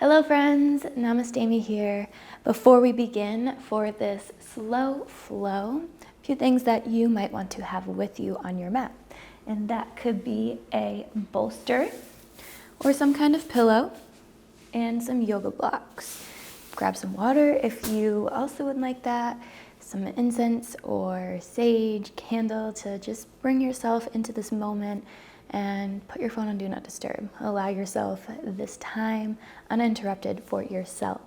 Hello friends, Namaste Amy here. Before we begin for this slow flow, a few things that you might want to have with you on your mat. And that could be a bolster or some kind of pillow and some yoga blocks. Grab some water if you also would like that, some incense or sage, candle to just bring yourself into this moment and put your phone on Do Not Disturb. Allow yourself this time uninterrupted for yourself.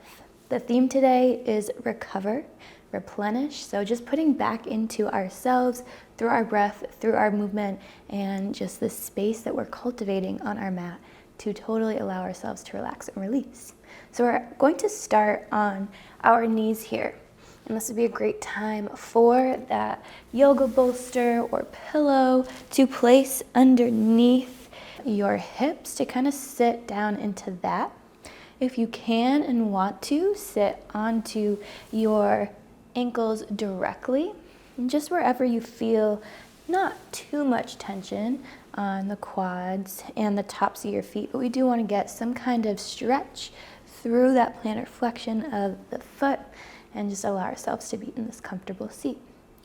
The theme today is recover, replenish. So just putting back into ourselves through our breath, through our movement, and just the space that we're cultivating on our mat to totally allow ourselves to relax and release. So we're going to start on our knees here. And this would be a great time for that yoga bolster or pillow to place underneath your hips to kind of sit down into that. If you can and want to, sit onto your ankles directly, and just wherever you feel not too much tension on the quads and the tops of your feet, but we do want to get some kind of stretch through that plantar flexion of the foot and just allow ourselves to be in this comfortable seat.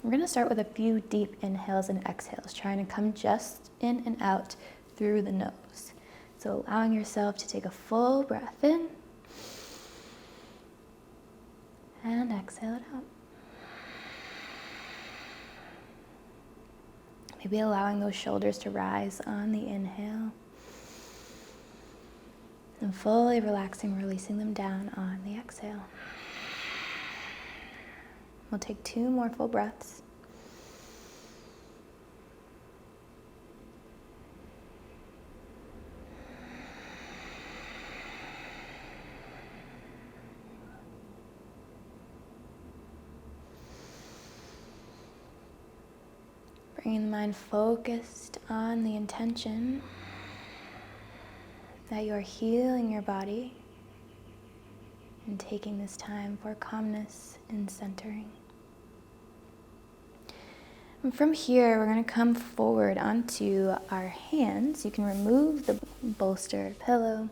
We're going to start with a few deep inhales and exhales, trying to come just in and out through the nose. So allowing yourself to take a full breath in and exhale it out. Maybe allowing those shoulders to rise on the inhale and fully relaxing, releasing them down on the exhale. We'll take 2 more full breaths. Bringing the mind focused on the intention that you're healing your body and taking this time for calmness and centering. And from here, we're going to come forward onto our hands. You can remove the bolster or pillow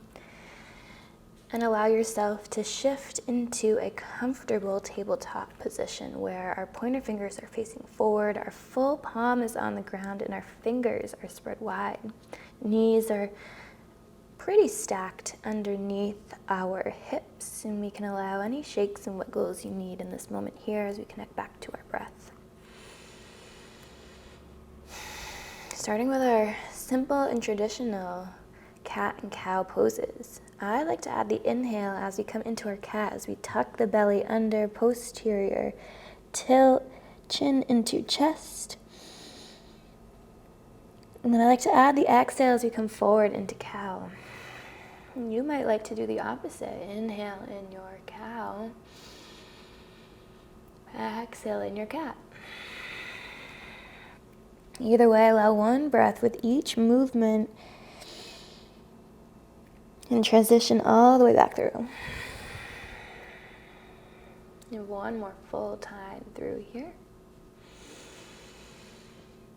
and allow yourself to shift into a comfortable tabletop position where our pointer fingers are facing forward, our full palm is on the ground, and our fingers are spread wide. Knees are pretty stacked underneath our hips, and we can allow any shakes and wiggles you need in this moment here as we connect back to our breath. Starting with our simple and traditional cat and cow poses. I like to add the inhale as we come into our cat, as we tuck the belly under, posterior, tilt, chin into chest. And then I like to add the exhale as we come forward into cow. And you might like to do the opposite. Inhale in your cow. Exhale in your cat. Either way, allow one breath with each movement and transition all the way back through. And one more full time through here.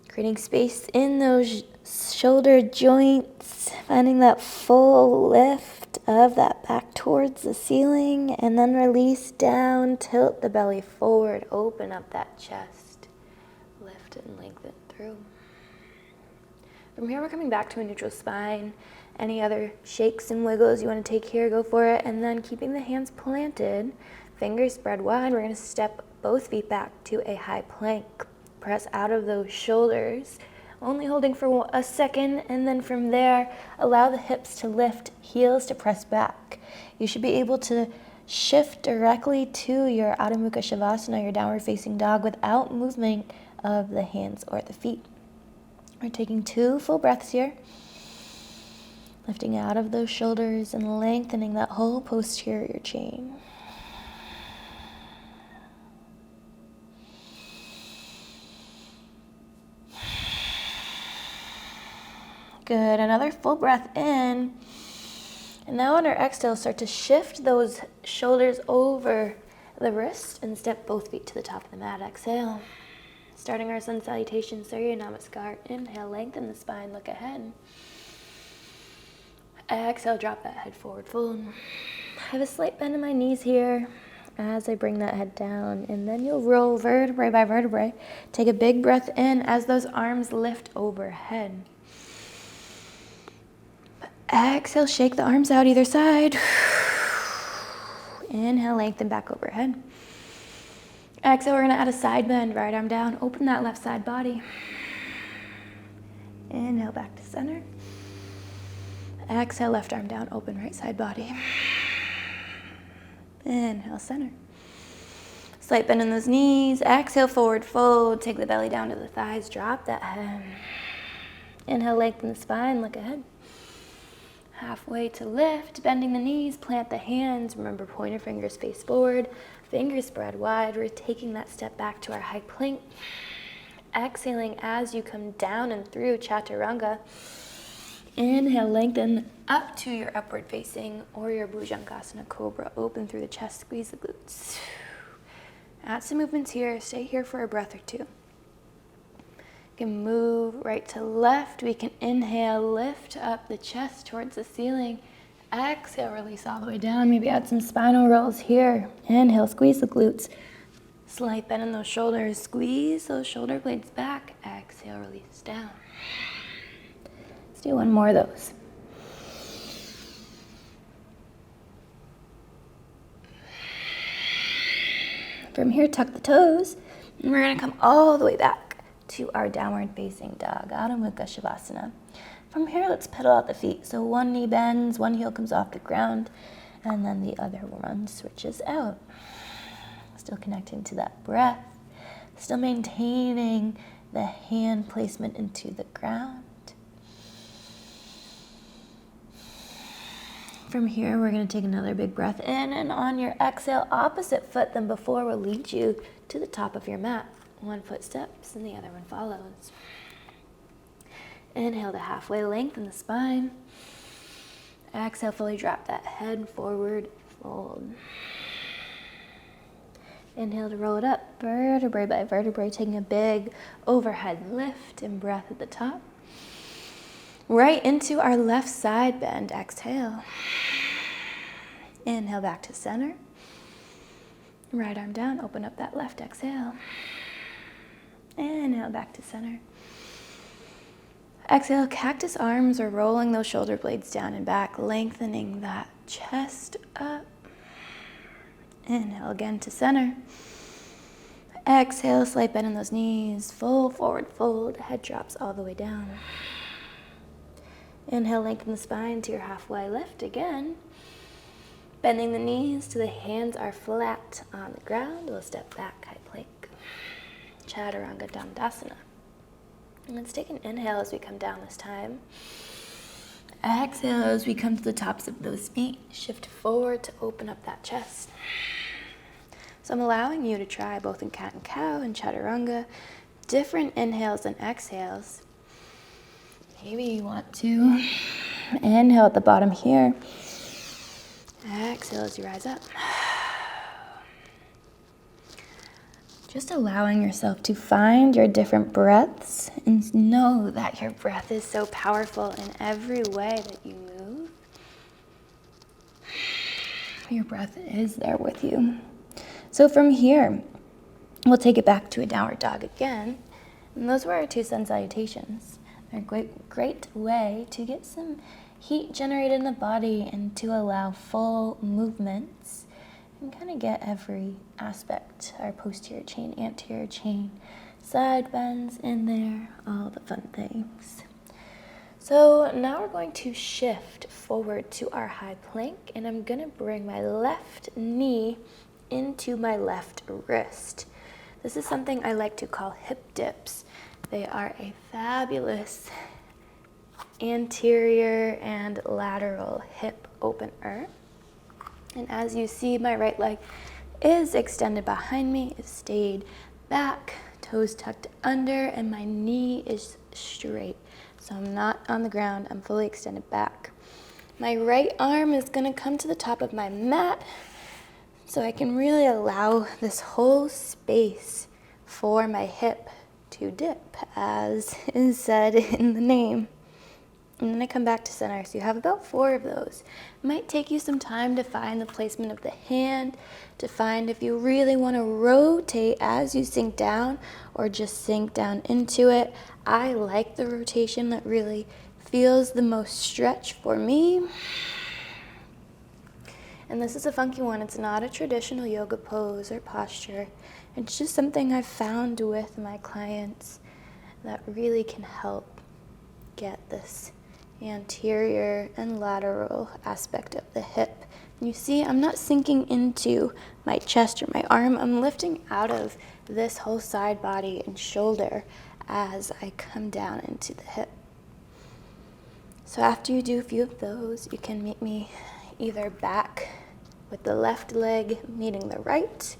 Creating space in those shoulder joints, finding that full lift of that back towards the ceiling, and then release down, tilt the belly forward, open up that chest, lift and lengthen through. From here, we're coming back to a neutral spine. Any other shakes and wiggles you want to take here, go for it. And then keeping the hands planted, fingers spread wide, we're going to step both feet back to a high plank. Press out of those shoulders, only holding for a second, and then from there, allow the hips to lift, heels to press back. You should be able to shift directly to your Adho Mukha Shavasana, your downward facing dog, without movement of the hands or the feet. We're taking 2 full breaths here, lifting out of those shoulders and lengthening that whole posterior chain. Good, another full breath in. And now on our exhale, start to shift those shoulders over the wrist and step both feet to the top of the mat. Exhale. Starting our sun salutation, Surya Namaskar. Inhale, lengthen the spine, look ahead. Exhale, drop that head forward, fold. I have a slight bend in my knees here as I bring that head down, and then you'll roll vertebrae by vertebrae. Take a big breath in as those arms lift overhead. Exhale, shake the arms out either side. Inhale, lengthen back overhead. Exhale, we're gonna add a side bend, right arm down, open that left side body. Inhale, back to center. Exhale, left arm down, open right side body. Inhale, center. Slight bend in those knees. Exhale, forward fold. Take the belly down to the thighs, drop that head. Inhale, lengthen the spine, look ahead. Halfway to lift, bending the knees, plant the hands. Remember, pointer fingers face forward, fingers spread wide. We're taking that step back to our high plank. Exhaling as you come down and through chaturanga. Inhale, lengthen up to your upward facing or your bhujangasana cobra. Open through the chest, squeeze the glutes. Add some movements here. Stay here for a breath or two. You can move right to left. We can inhale, lift up the chest towards the ceiling. Exhale, release all the way down. Maybe add some spinal rolls here. Inhale, squeeze the glutes. Slight bend in those shoulders. Squeeze those shoulder blades back. Exhale, release down. Let's do one more of those. From here, tuck the toes. And we're gonna come all the way back to our downward facing dog, Adho Mukha Shavasana. From here, let's pedal out the feet. So one knee bends, one heel comes off the ground, and then the other one switches out. Still connecting to that breath, still maintaining the hand placement into the ground. From here, we're going to take another big breath in, and on your exhale, opposite foot than before will lead you to the top of your mat. One foot steps and the other one follows. Inhale to halfway lengthen the spine. Exhale, fully drop that head forward, fold. Inhale to roll it up, vertebrae by vertebrae, taking a big overhead lift and breath at the top. Right into our left side bend, exhale. Inhale back to center. Right arm down, open up that left, exhale. Inhale back to center. Exhale, cactus arms or rolling those shoulder blades down and back, lengthening that chest up. Inhale again to center. Exhale, slight bend in those knees, full forward fold, head drops all the way down. Inhale, lengthen the spine to your halfway lift again. Bending the knees till the hands are flat on the ground. We'll step back, high plank. Chaturanga Dandasana. And let's take an inhale as we come down this time. Exhale as we come to the tops of those feet. Shift forward to open up that chest. So I'm allowing you to try both in cat and cow and chaturanga, different inhales and exhales. Maybe you want to inhale at the bottom here. Exhale as you rise up. Just allowing yourself to find your different breaths and know that your breath is so powerful in every way that you move. Your breath is there with you. So from here, we'll take it back to a downward dog again. And those were our two sun salutations. They're a great way to get some heat generated in the body and to allow full movements and kind of get every aspect, our posterior chain, anterior chain, side bends in there, all the fun things. So now we're going to shift forward to our high plank, and I'm going to bring my left knee into my left wrist. This is something I like to call hip dips. They are a fabulous anterior and lateral hip opener. And as you see, my right leg is extended behind me, it's stayed back, toes tucked under, and my knee is straight. So I'm not on the ground, I'm fully extended back. My right arm is gonna come to the top of my mat, so I can really allow this whole space for my hip to dip, as is said in the name. And then I come back to center. So you have about 4 of those. It might take you some time to find the placement of the hand, to find if you really want to rotate as you sink down or just sink down into it. I like the rotation that really feels the most stretch for me. And this is a funky one. It's not a traditional yoga pose or posture. It's just something I've found with my clients that really can help get this anterior and lateral aspect of the hip. And you see, I'm not sinking into my chest or my arm. I'm lifting out of this whole side body and shoulder as I come down into the hip. So after you do a few of those, you can meet me either back with the left leg meeting the right,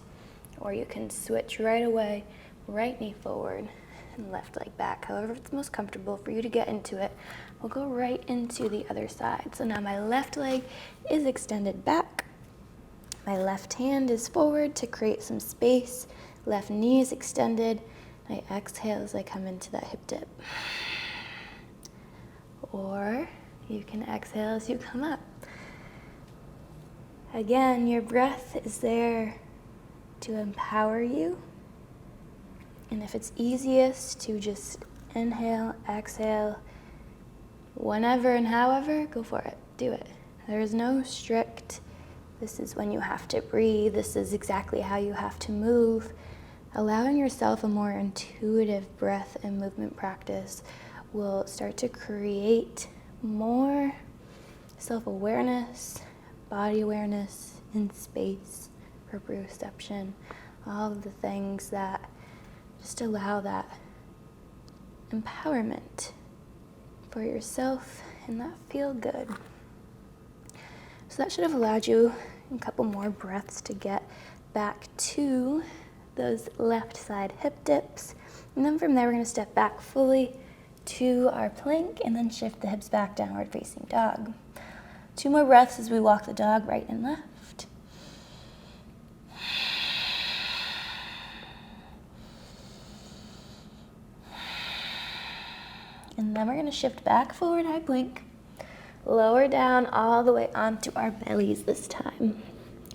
or you can switch right away, right knee forward and left leg back. However it's most comfortable for you to get into it. We'll go right into the other side. So now my left leg is extended back. My left hand is forward to create some space. Left knee is extended. I exhale as I come into that hip dip. Or you can exhale as you come up. Again, your breath is there to empower you. And if it's easiest to just inhale, exhale, whenever and however, go for it. Do it. There is no strict, this is when you have to breathe, this is exactly how you have to move. Allowing yourself a more intuitive breath and movement practice will start to create more self-awareness, body awareness in space, proprioception, all of the things that just allow that empowerment for yourself and that feel good. So that should have allowed you a couple more breaths to get back to those left side hip dips. And then from there, we're going to step back fully to our plank and then shift the hips back, downward facing dog. 2 more breaths as we walk the dog right and left. And then we're going to shift back, forward, high plank. Lower down all the way onto our bellies this time.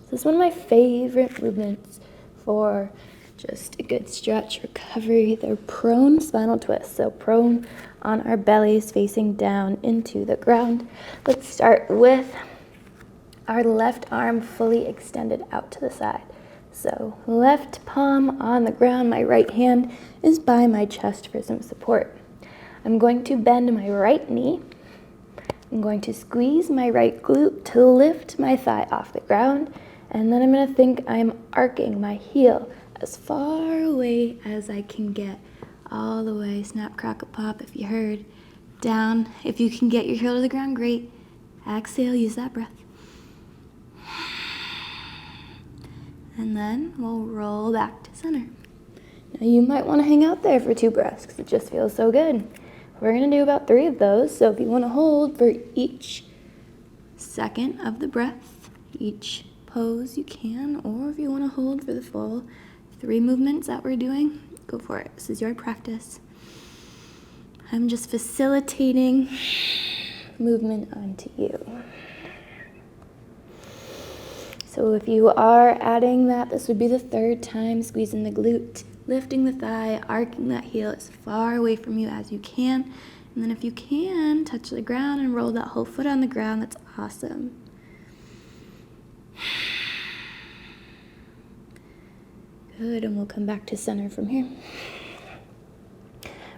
This is one of my favorite movements for just a good stretch, recovery. They're prone spinal twists, so prone on our bellies facing down into the ground. Let's start with our left arm fully extended out to the side. So left palm on the ground, my right hand is by my chest for some support. I'm going to bend my right knee. I'm going to squeeze my right glute to lift my thigh off the ground, and then I'm going to think I'm arcing my heel as far away as I can get, all the way, snap, crackle, pop, if you heard, down. If you can get your heel to the ground, great. Exhale, use that breath. And then we'll roll back to center. Now you might want to hang out there for 2 breaths because it just feels so good. We're going to do about 3 of those, so if you want to hold for each second of the breath, each pose you can, or if you want to hold for the full 3 movements that we're doing, go for it. This is your practice. I'm just facilitating movement onto you. So if you are adding that, this would be the 3rd time, squeezing the glute, lifting the thigh, arcing that heel as far away from you as you can. And then if you can, touch the ground and roll that whole foot on the ground. That's awesome. Good, and we'll come back to center from here.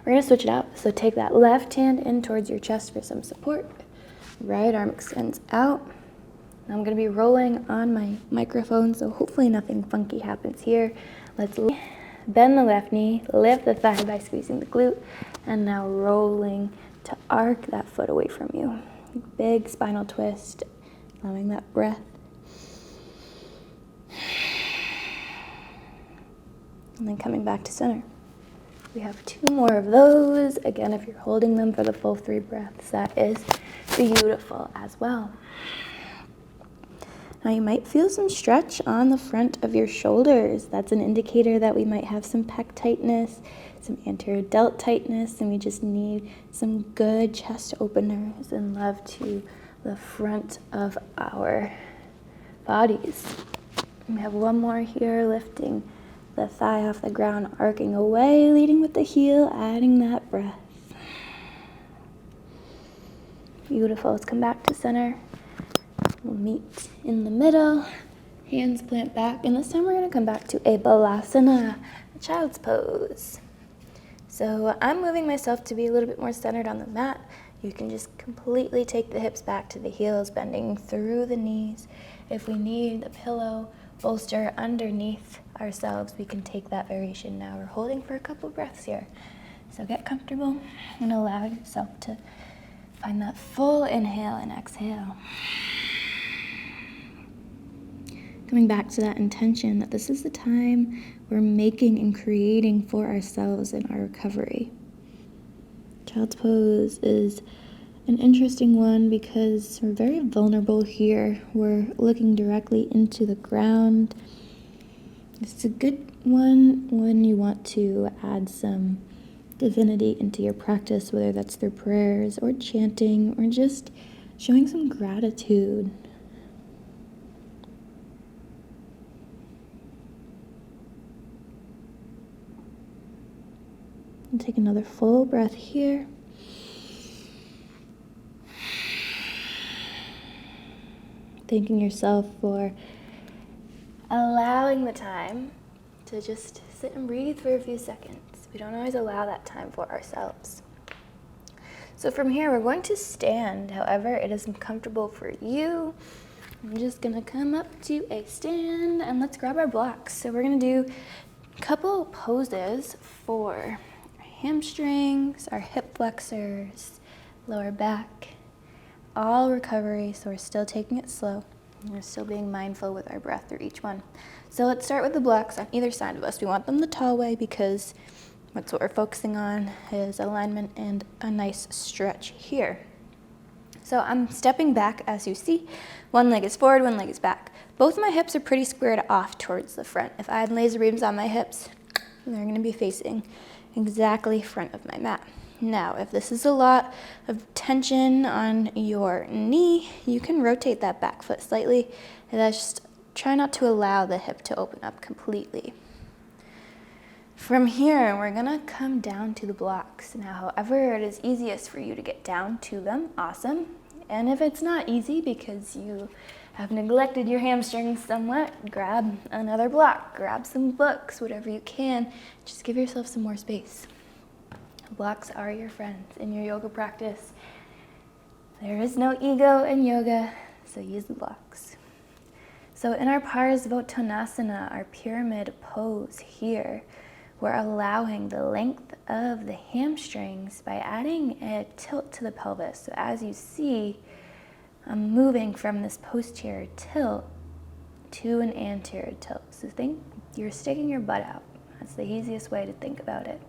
We're gonna switch it out. So take that left hand in towards your chest for some support. Right arm extends out. I'm gonna be rolling on my microphone, so hopefully nothing funky happens here. Let's bend the left knee, lift the thigh by squeezing the glute, and now rolling to arc that foot away from you. Big spinal twist, allowing that breath. And then coming back to center. We have 2 more of those. Again, if you're holding them for the full 3 breaths, that is beautiful as well. Now you might feel some stretch on the front of your shoulders. That's an indicator that we might have some pec tightness, some anterior delt tightness, and we just need some good chest openers and love to the front of our bodies. We have one more here, lifting the thigh off the ground, arcing away, leading with the heel, adding that breath. Beautiful. Let's come back to center. We'll meet in the middle, hands plant back, and this time we're going to come back to a balasana, a child's pose. So I'm moving myself to be a little bit more centered on the mat. You can just completely take the hips back to the heels, bending through the knees. If we need a pillow, bolster underneath ourselves, we can take that variation now. We're holding for a couple breaths here. So get comfortable and allow yourself to find that full inhale and exhale. Coming back to that intention that this is the time we're making and creating for ourselves in our recovery. Child's pose is an interesting one because we're very vulnerable here. We're looking directly into the ground. It's a good one when you want to add some divinity into your practice, whether that's through prayers or chanting or just showing some gratitude. And take another full breath here. Thanking yourself for allowing the time to just sit and breathe for a few seconds. We don't always allow that time for ourselves. So from here, we're going to stand, however it is comfortable for you. I'm just gonna come up to a stand and let's grab our blocks. So we're gonna do a couple poses for hamstrings, our hip flexors, lower back, all recovery, so we're still taking it slow. We're still being mindful with our breath through each one. So let's start with the blocks on either side of us. We want them the tall way because that's what we're focusing on is alignment and a nice stretch here. So I'm stepping back as you see. One leg is forward, one leg is back. Both of my hips are pretty squared off towards the front. If I had laser beams on my hips, they're gonna be facing exactly front of my mat. Now, if this is a lot of tension on your knee, you can rotate that back foot slightly, and that's just try not to allow the hip to open up completely. From here, we're gonna come down to the blocks. Now, however it is easiest for you to get down to them, awesome. And if it's not easy because you have neglected your hamstrings somewhat, grab another block, grab some books, whatever you can. Just give yourself some more space. Blocks are your friends in your yoga practice. There is no ego in yoga, so use the blocks. So in our Parsvottanasana, our pyramid pose here, we're allowing the length of the hamstrings by adding a tilt to the pelvis. So as you see, I'm moving from this posterior tilt to an anterior tilt. So think you're sticking your butt out. That's the easiest way to think about it.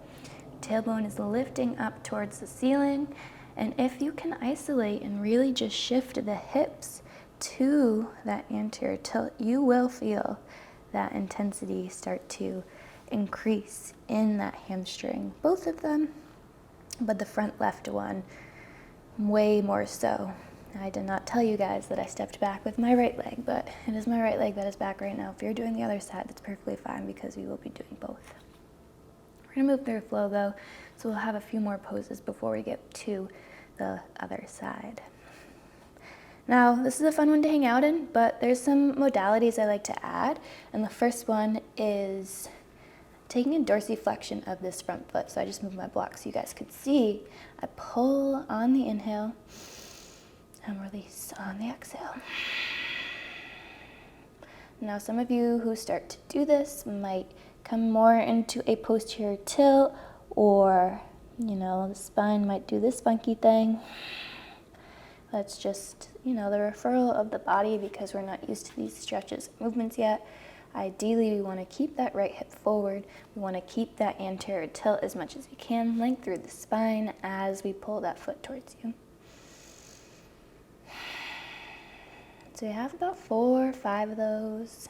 Tailbone is lifting up towards the ceiling. And if you can isolate and really just shift the hips to that anterior tilt, you will feel that intensity start to increase in that hamstring. Both of them, but the front left one way more so. I did not tell you guys that I stepped back with my right leg, but it is my right leg that is back right now. If you're doing the other side, that's perfectly fine because we will be doing both. We're gonna move through flow though, so we'll have a few more poses before we get to the other side. Now, this is a fun one to hang out in, but there's some modalities I like to add, and the first one is taking a dorsiflexion of this front foot. So I just moved my block so you guys could see. I pull on the inhale and release on the exhale. Now, some of you who start to do this might come more into a posterior tilt, or, the spine might do this funky thing. That's just, the referral of the body because we're not used to these stretches and movements yet. Ideally, we want to keep that right hip forward. We want to keep that anterior tilt as much as we can, length through the spine as we pull that foot towards you. So we have about 4 or 5 of those.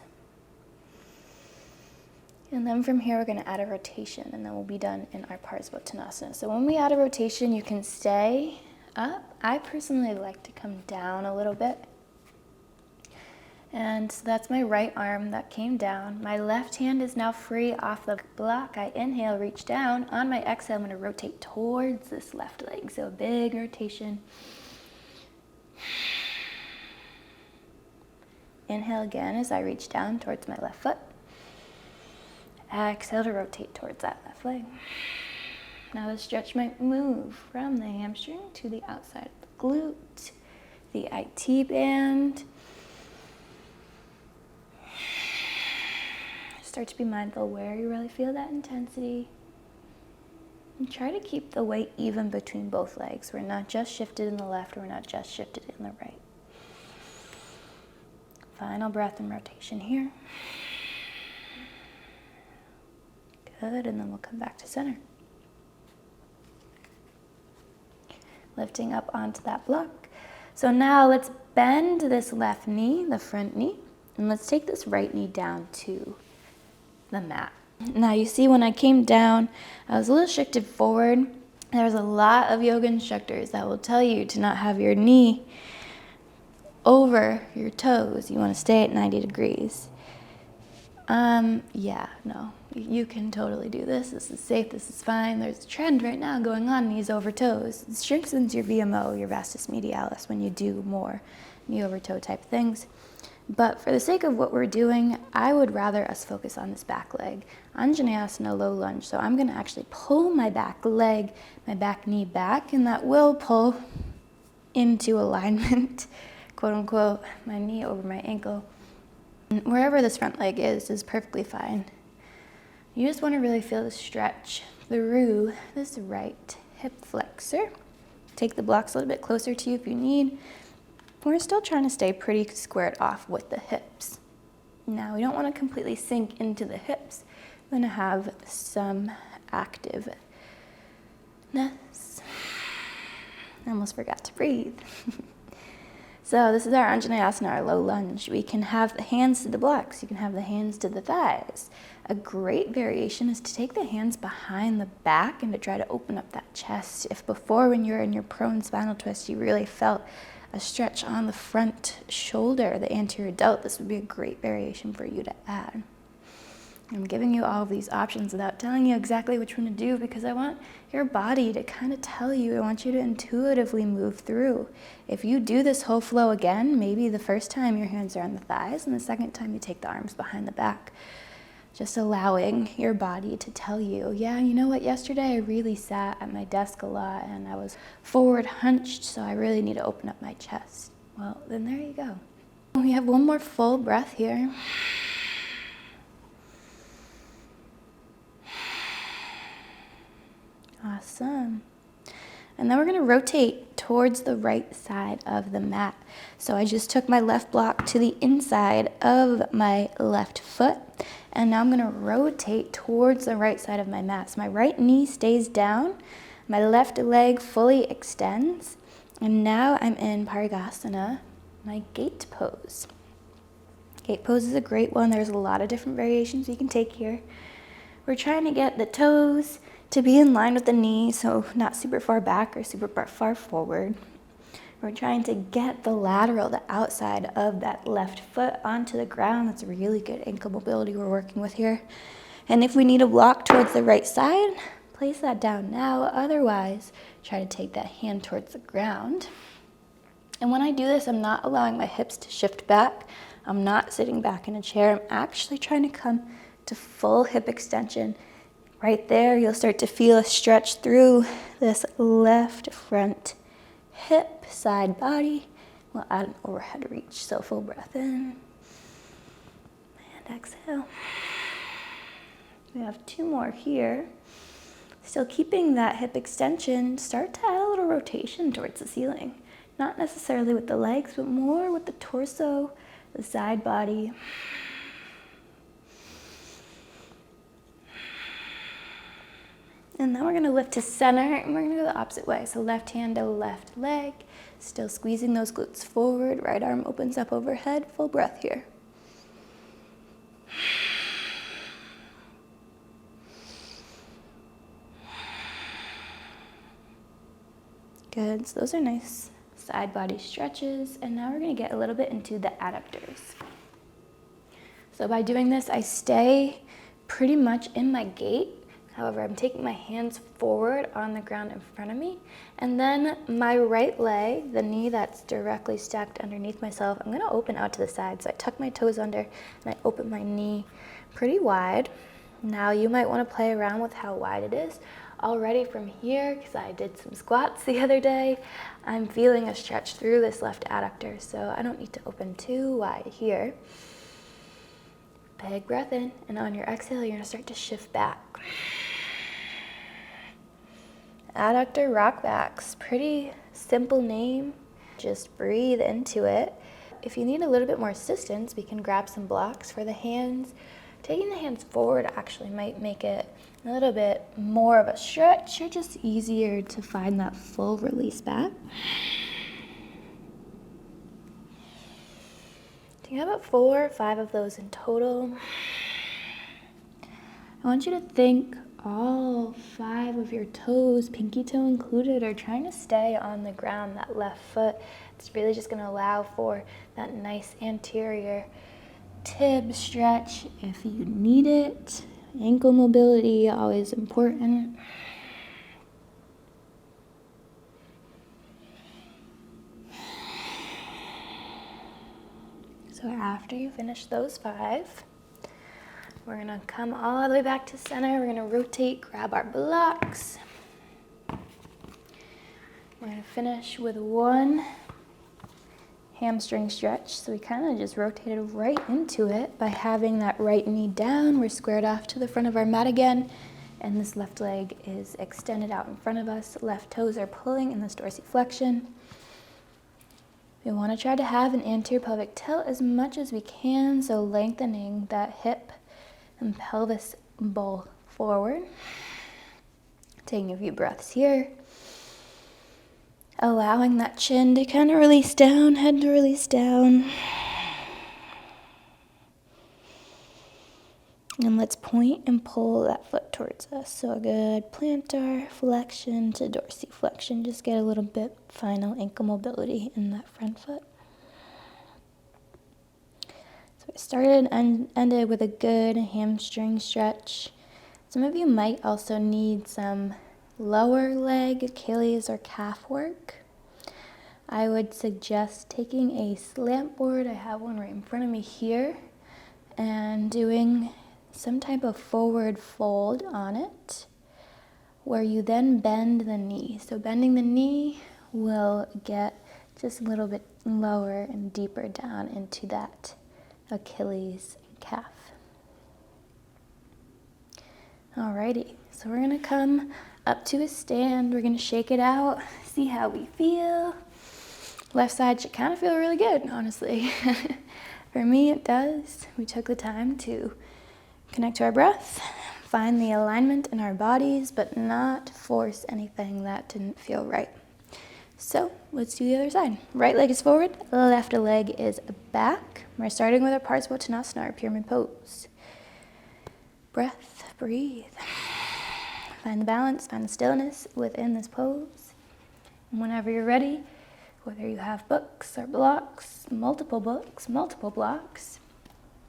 And then from here, we're going to add a rotation, and then we'll be done in our Parsvottanasana. So when we add a rotation, you can stay up. I personally like to come down a little bit. And so that's my right arm that came down. My left hand is now free off the block. I inhale, reach down. On my exhale, I'm going to rotate towards this left leg. So a big rotation. Inhale again as I reach down towards my left foot. Exhale to rotate towards that left leg. Now the stretch might move from the hamstring to the outside of the glute, the IT band. Start to be mindful where you really feel that intensity. And try to keep the weight even between both legs. We're not just shifted in the left, we're not just shifted in the right. Final breath and rotation here. Good, and then we'll come back to center. Lifting up onto that block. So now let's bend this left knee, the front knee, and let's take this right knee down to the mat. Now you see when I came down, I was a little shifted forward. There's a lot of yoga instructors that will tell you to not have your knee over your toes. You want to stay at 90 degrees. Yeah, no, you can totally do this. This is safe, this is fine. There's a trend right now going on, knees over toes. It strengthens your VMO, your vastus medialis, when you do more knee over toe type things. But for the sake of what we're doing, I would rather us focus on this back leg. Anjaneyasana, low lunge. So I'm going to actually pull my back leg, my back knee back, and that will pull into alignment, quote unquote, my knee over my ankle. And wherever this front leg is perfectly fine. You just want to really feel the stretch through this right hip flexor. Take the blocks a little bit closer to you if you need. We're still trying to stay pretty squared off with the hips. Now, we don't want to completely sink into the hips. We're going to have some activeness. I almost forgot to breathe. So this is our Anjaneyasana, our low lunge. We can have the hands to the blocks. You can have the hands to the thighs. A great variation is to take the hands behind the back and to try to open up that chest. If before when you were in your prone spinal twist, you really felt a stretch on the front shoulder, the anterior delt, this would be a great variation for you to add. I'm giving you all of these options without telling you exactly which one to do because I want your body to kind of tell you. I want you to intuitively move through. If you do this whole flow again, maybe the first time your hands are on the thighs and the second time you take the arms behind the back. Just allowing your body to tell you, yeah, you know what, yesterday I really sat at my desk a lot and I was forward hunched, so I really need to open up my chest. Well, then there you go. We have one more full breath here. Awesome. And then we're going to rotate towards the right side of the mat. So I just took my left block to the inside of my left foot. And now I'm going to rotate towards the right side of my mat. So my right knee stays down. My left leg fully extends. And now I'm in Parigasana, my gate pose. Gate pose is a great one. There's a lot of different variations you can take here. We're trying to get the toes to be in line with the knee, so not super far back or super far forward. We're trying to get the lateral, the outside of that left foot onto the ground. That's a really good ankle mobility we're working with here. And if we need a block towards the right side, place that down now. Otherwise, try to take that hand towards the ground. And when I do this, I'm not allowing my hips to shift back. I'm not sitting back in a chair. I'm actually trying to come to full hip extension. Right there, you'll start to feel a stretch through this left front hip, side body. We'll add an overhead reach, so full breath in and exhale. We have 2 more here. Still keeping that hip extension, start to add a little rotation towards the ceiling. Not necessarily with the legs, but more with the torso, the side body. And then we're gonna lift to center, and we're gonna go the opposite way. So left hand to left leg, still squeezing those glutes forward, right arm opens up overhead, full breath here. Good, so those are nice side body stretches, and now we're gonna get a little bit into the adductors. So by doing this, I stay pretty much in my gait. However, I'm taking my hands forward on the ground in front of me, and then my right leg, the knee that's directly stacked underneath myself, I'm gonna open out to the side. So I tuck my toes under and I open my knee pretty wide. Now you might wanna play around with how wide it is. Already from here, because I did some squats the other day, I'm feeling a stretch through this left adductor, so I don't need to open too wide here. Big breath in, and on your exhale, you're gonna start to shift back. Adductor rock backs, pretty simple name. Just breathe into it. If you need a little bit more assistance, we can grab some blocks for the hands. Taking the hands forward actually might make it a little bit more of a stretch, or just easier to find that full release back. You have about 4 or 5 of those in total. I want you to think all 5 of your toes, pinky toe included, are trying to stay on the ground, that left foot. It's really just gonna allow for that nice anterior tib stretch if you need it. Ankle mobility, always important. So after you finish those 5, we're gonna come all the way back to center. We're gonna rotate, grab our blocks. We're gonna finish with 1 hamstring stretch. So we kind of just rotated right into it by having that right knee down. We're squared off to the front of our mat again, and this left leg is extended out in front of us. Left toes are pulling in this dorsiflexion. We want to try to have an anterior pelvic tilt as much as we can, so lengthening that hip and pelvis bowl forward. Taking a few breaths here. Allowing that chin to kind of release down, head to release down. And let's point and pull that foot towards us. So a good plantar flexion to dorsiflexion. Just get a little bit final ankle mobility in that front foot. So we started and ended with a good hamstring stretch. Some of you might also need some lower leg, Achilles, or calf work. I would suggest taking a slant board. I have one right in front of me here, and doing some type of forward fold on it, where you then bend the knee. So bending the knee will get just a little bit lower and deeper down into that Achilles and calf. Alrighty, so we're gonna come up to a stand. We're gonna shake it out, see how we feel. Left side should kind of feel really good, honestly. For me, it does. We took the time to connect to our breath, find the alignment in our bodies, but not force anything that didn't feel right. So let's do the other side. Right leg is forward, left leg is back. We're starting with our Parsvottanasana, our pyramid pose. Breath, breathe. Find the balance, find the stillness within this pose. And whenever you're ready, whether you have books or blocks, multiple blocks,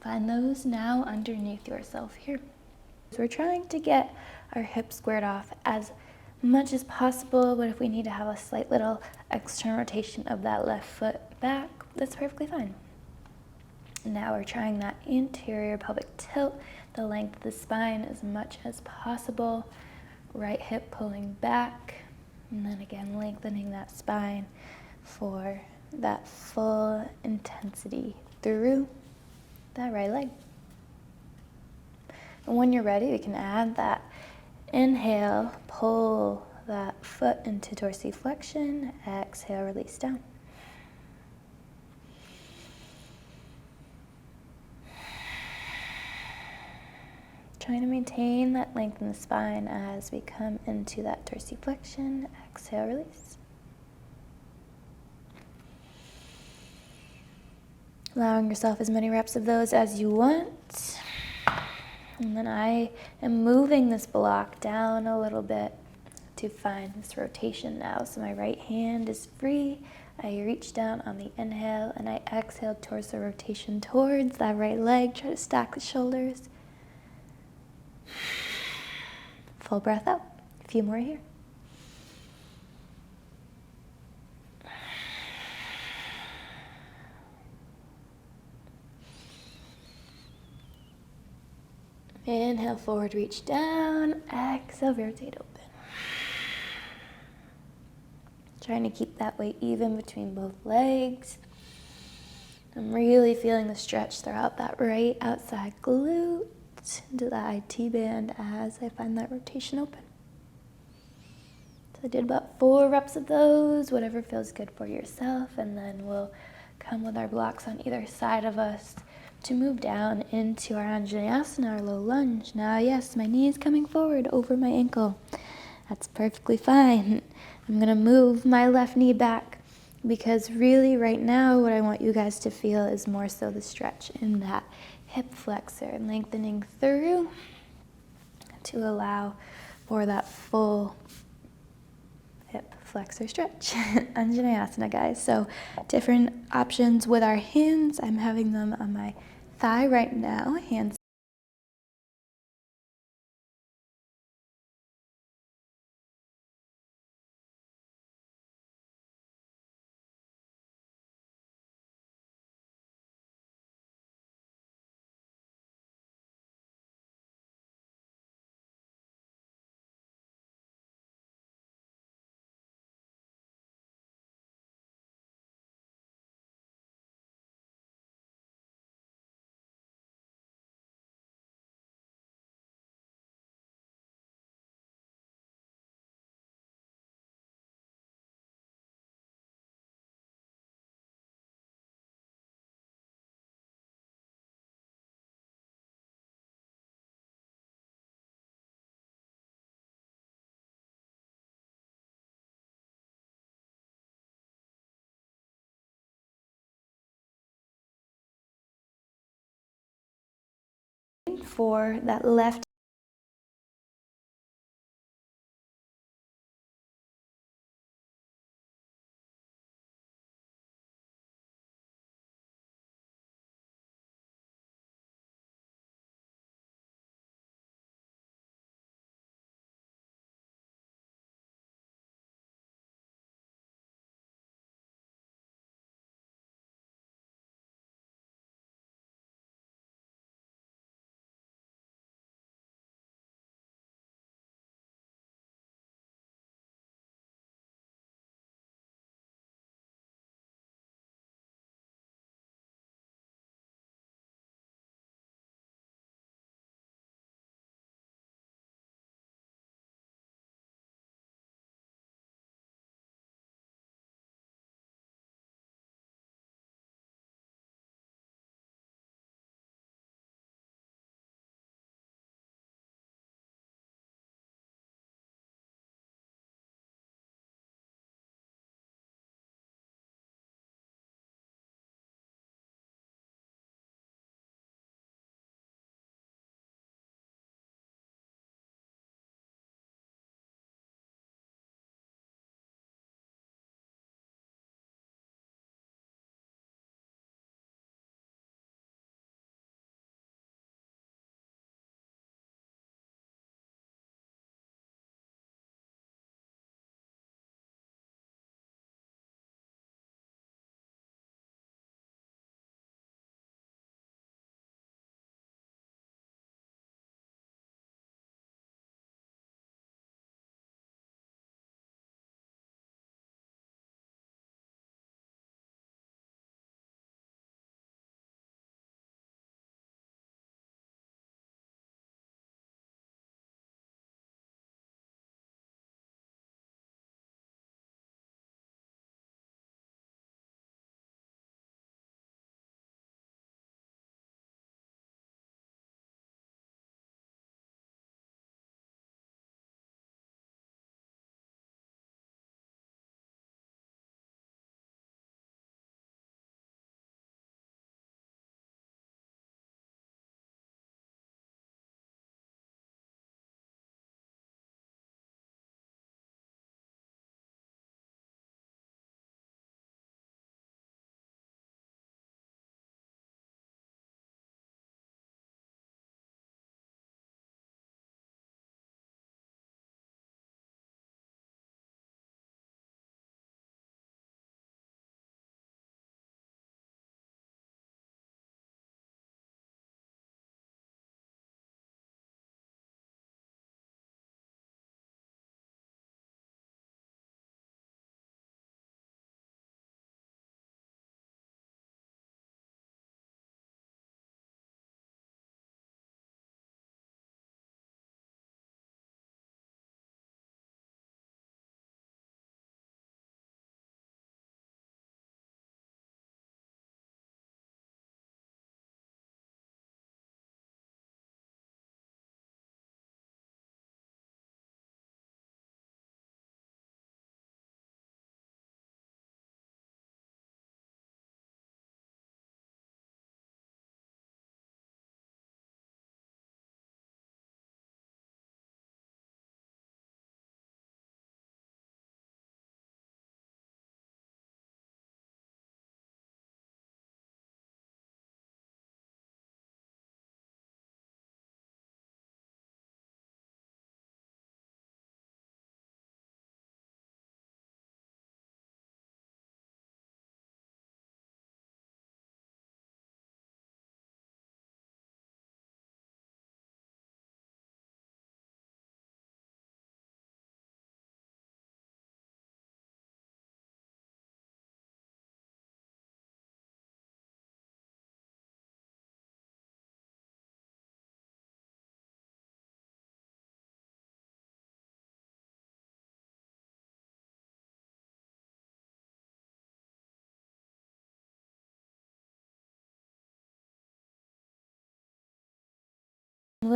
find those now underneath yourself here. So we're trying to get our hips squared off as much as possible, but if we need to have a slight little external rotation of that left foot back, that's perfectly fine. Now we're trying that anterior pelvic tilt, the length of the spine as much as possible. Right hip pulling back, and then again lengthening that spine for that full intensity through that right leg. And when you're ready, we can add that inhale, pull that foot into dorsiflexion, exhale, release down. trying to maintain that length in the spine as we come into that dorsiflexion. Exhale, release. Allowing yourself as many reps of those as you want. And then I am moving this block down a little bit to find this rotation now. So my right hand is free. I reach down on the inhale and I exhale torso rotation towards that right leg. Try to stack the shoulders. Full breath out. A few more here. Inhale, forward, reach down. Exhale, rotate open. Trying to keep that weight even between both legs. I'm really feeling the stretch throughout that right outside glute into the IT band as I find that rotation open. So I did about 4 reps of those, whatever feels good for yourself, and then we'll come with our blocks on either side of us to move down into our Anjaneyasana, our low lunge. Now, yes, my knee is coming forward over my ankle. That's perfectly fine. I'm gonna move my left knee back because really right now what I want you guys to feel is more so the stretch in that hip flexor, lengthening through to allow for that full hip flexor stretch. Anjaneyasana, guys. So different options with our hands. I'm having them on my thigh right now, hands for that left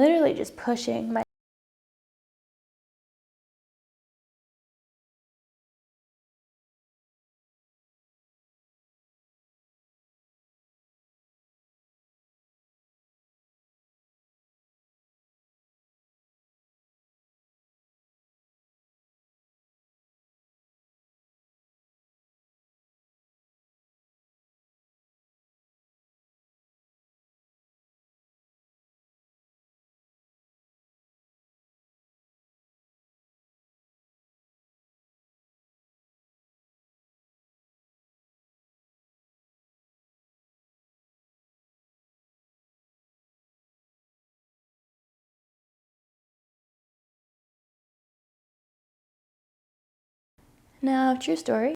literally just pushing my Now, true story,